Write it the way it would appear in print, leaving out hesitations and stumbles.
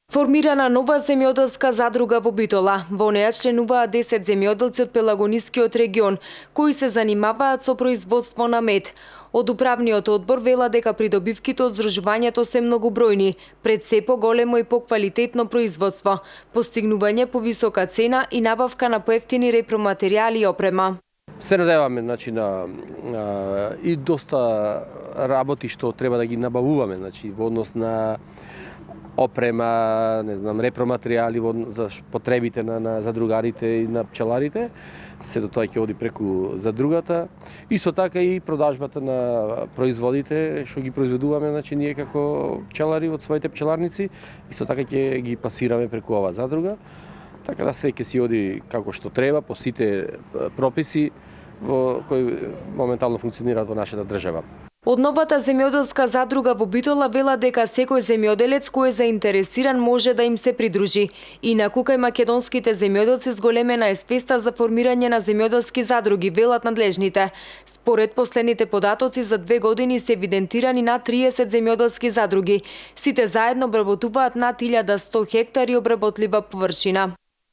Формирана нова земјоделска задруга во Битола. Во неја членуваат 10 земјоделци од Пелагонискиот регион, кои се занимаваат со производство на мед. Од управниот одбор вела дека придобивките од здружувањето се многобројни, пред се поголемо и поквалитетно производство, постигнување повисока цена и набавка на поевтини репроматеријали и опрема. Се надеваме и доста работи што треба да ги набавуваме, во однос на опрема, репроматеријали за потребите на задругарите и на пчеларите. Сето тоа ќе оди преку задругата. Исто така и продажбата на производите што ги произведуваме, ние како пчелари од своите пчеларници, исто така ќе ги пасираме преку оваа задруга. Така да све ќе си оди како што треба по сите прописи кои моментално функционираат во нашата држава. Од новата земјоделска задруга во Битола вела дека секој земјоделец кој е заинтересиран може да им се придружи. Инаку кај македонските земјоделци зголемена е свеста за формирање на земјоделски задруги, велат надлежните. Според последните податоци за 2 години се евидентирани над 30 земјоделски задруги. Сите заедно обработуваат над 1100 хектари обработлива површина.